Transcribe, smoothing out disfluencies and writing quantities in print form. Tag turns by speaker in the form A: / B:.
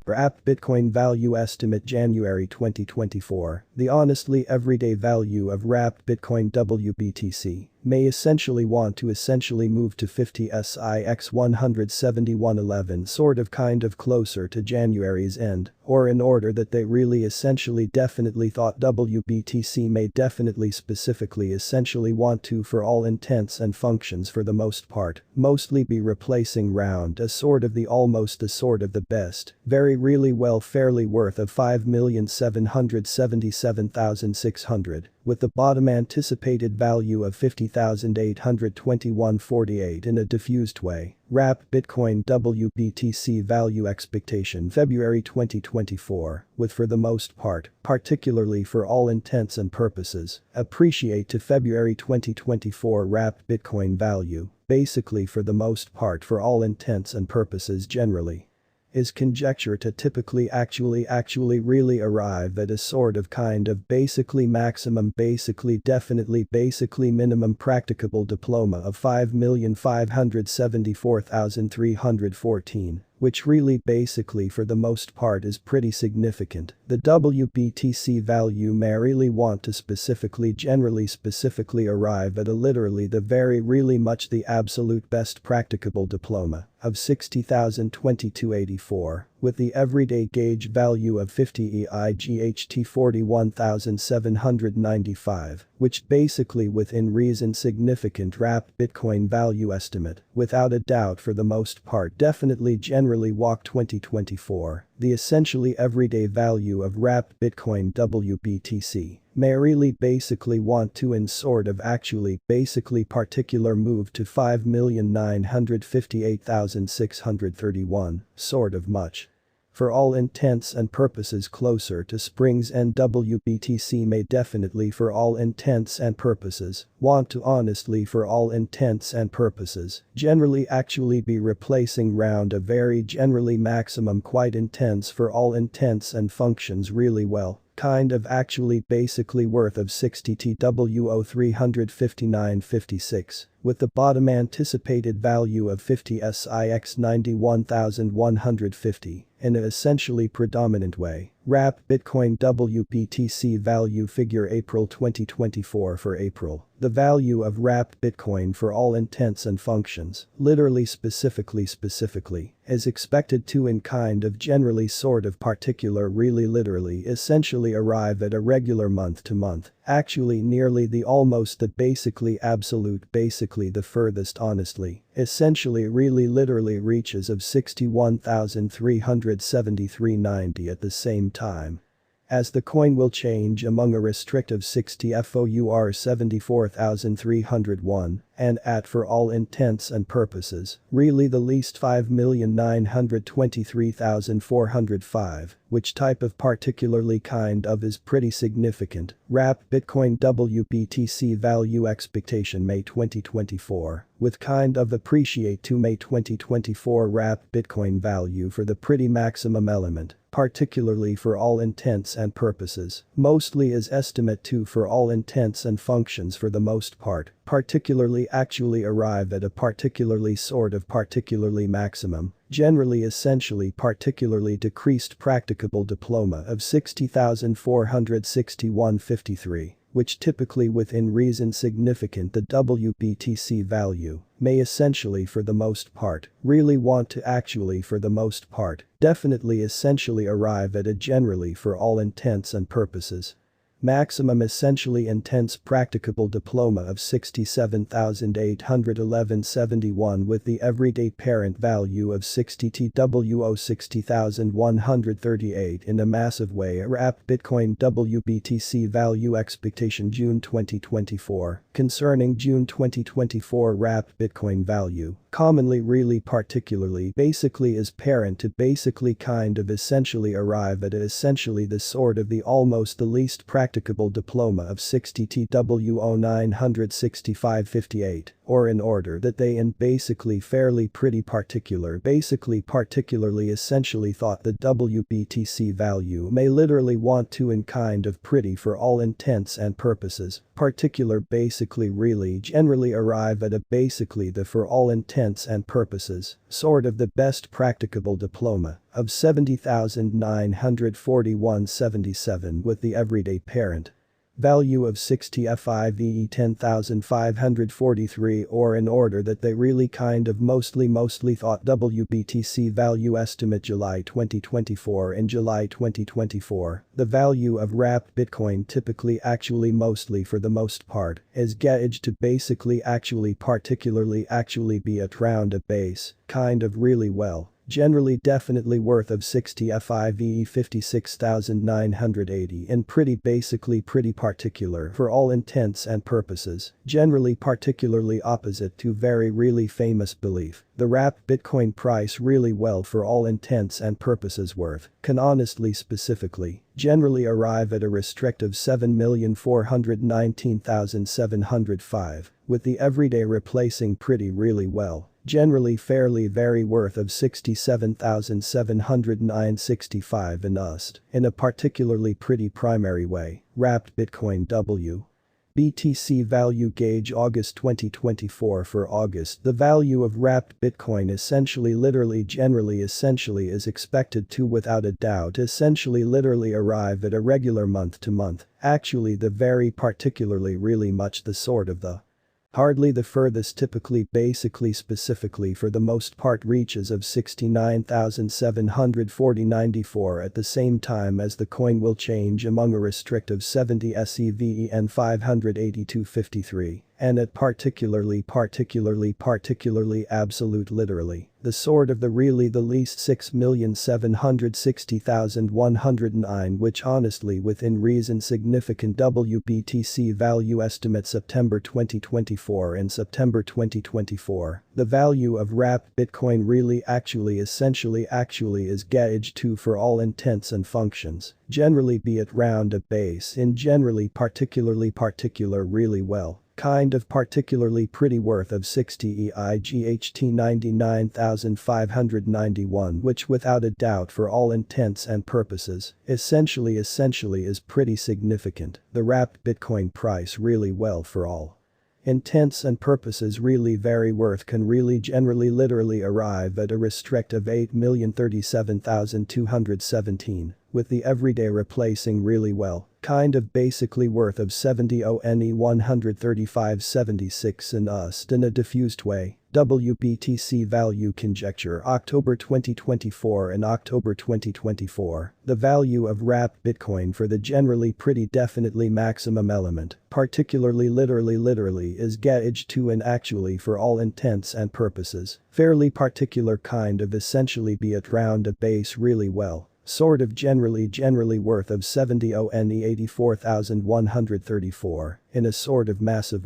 A: Wrapped Bitcoin Value Estimate January 2024. The honestly everyday value of wrapped Bitcoin Wbtc may essentially want to move to 50 SIX 17111 sort of kind of closer to January's end, or in order that they really essentially definitely thought Wbtc may definitely specifically essentially want to for all intents and functions for the most part, mostly be replacing round a sort of the almost a sort of the best, very really well fairly worth of 5,777,600, with the bottom anticipated value of 50,821.48 in a diffused way. Wrapped Bitcoin Wbtc value expectation February 2024, with for the most part, particularly for all intents and purposes, appreciate to February 2024 wrapped Bitcoin value, basically for the most part for all intents and purposes generally, is conjecture to typically actually really arrive at a sort of kind of basically maximum definitely minimum practicable diploma of 5,574,314. Which really basically for the most part is pretty significant. The Wbtc value may really want to specifically arrive at a literally the very really much the absolute best practicable diploma of 60,022.84, with the everyday gauge value of 50 EIGHT 41,795, which basically within reason significant wrapped Bitcoin value estimate, without a doubt for the most part definitely generally walk 2024, the essentially everyday value of wrapped Bitcoin Wbtc may really basically want to in sort of actually basically particular move to 5,958,631, sort of much. For all intents and purposes closer to spring's end. Wbtc may definitely for all intents and purposes want to honestly for all intents and purposes generally actually be replacing round a very generally maximum quite intense for all intents and functions really well. Kind of actually basically worth of 60 TWO 359.56, with the bottom anticipated value of 50 SIX 91,150, in an essentially predominant way. Wrapped Bitcoin Wbtc value figure April 2024 for April. The value of wrapped Bitcoin for all intents and functions, literally specifically, is expected to in kind of generally sort of particular really literally essentially arrive at a regular month to month, actually nearly the almost the basically absolute basically the furthest honestly, essentially really literally reaches of 61,373.90 at the same time. As the coin will change among a restrictive 60 FOUR 74,301, and at for all intents and purposes, really the least 5,923,405, which type of particularly kind of is pretty significant. Wrapped Bitcoin Wbtc value expectation May 2024, with kind of appreciate to May 2024 wrapped Bitcoin value for the pretty maximum element, particularly for all intents and purposes, mostly as estimate to for all intents and functions for the most part, particularly actually arrive at a particularly sort of particularly maximum, generally essentially particularly decreased practicable diploma of 60,461.53. Which typically within reason significant the Wbtc value, may essentially for the most part, really want to actually for the most part, definitely essentially arrive at a generally for all intents and purposes maximum essentially intense practicable diploma of 67,811.71 with the everyday parent value of 60 TWO 60,138 in a massive way. Wrapped Bitcoin Wbtc value expectation June 2024. Concerning June 2024 wrapped Bitcoin value, commonly really particularly basically is parent to basically kind of essentially arrive at essentially the sort of the almost the least practicable diploma of 60 TWO 965.58, or in order that they in basically fairly pretty particular basically particularly essentially thought the WBTC value may literally want to in kind of pretty for all intents and purposes, particular basically really generally arrive at a basically the for all intents and purposes, sort of the best practicable diploma of 70,941.77 with the everyday parent value of 60 FIVE 10,543 or in order that they really kind of mostly thought WBTC value estimate July 2024 in July 2024, the value of wrapped Bitcoin typically actually mostly for the most part is gauged to basically actually particularly actually be at round a base, kind of really well. Generally definitely worth of 60 FIVE 56,980 in pretty basically pretty particular for all intents and purposes, generally particularly opposite to very really famous belief. The wrapped Bitcoin price really well for all intents and purposes worth, can honestly specifically, generally arrive at a restrictive 7,419,705, with the everyday replacing pretty really well. Generally fairly very worth of 67,709.65 in USD, in a particularly pretty primary way, wrapped Bitcoin WBTC value gauge August 2024 for August. The value of wrapped Bitcoin essentially literally generally essentially is expected to without a doubt essentially literally arrive at a regular month to month, actually the very particularly really much the sort of the hardly the furthest typically basically specifically for the most part reaches of 69,740.94 at the same time as the coin will change among a restrictive 70 SEVEN 582.53 and at particularly absolute literally, the sort of the really the least 6,760,109 which honestly within reason significant WBTC value estimate September 2024 and September 2024, the value of wrapped Bitcoin really actually essentially is gauged to for all intents and functions, generally be it round a base in generally particular really well. Kind of particularly pretty worth of 60 EIGHT 99,591 which without a doubt for all intents and purposes, essentially is pretty significant, the wrapped Bitcoin price really well for all intents and purposes really very worth can really generally literally arrive at a restrictive 8,037,217, with the everyday replacing really well, kind of basically worth of 70 ONE 135.76 in USD in a diffused way. WBTC value conjecture October 2024 and October 2024, the value of wrapped Bitcoin for the generally pretty definitely maximum element, particularly literally is gauged to and actually for all intents and purposes, fairly particular kind of essentially be at round a base really well. Sort of generally worth of 70 ONE 84,134 in a sort of massive way.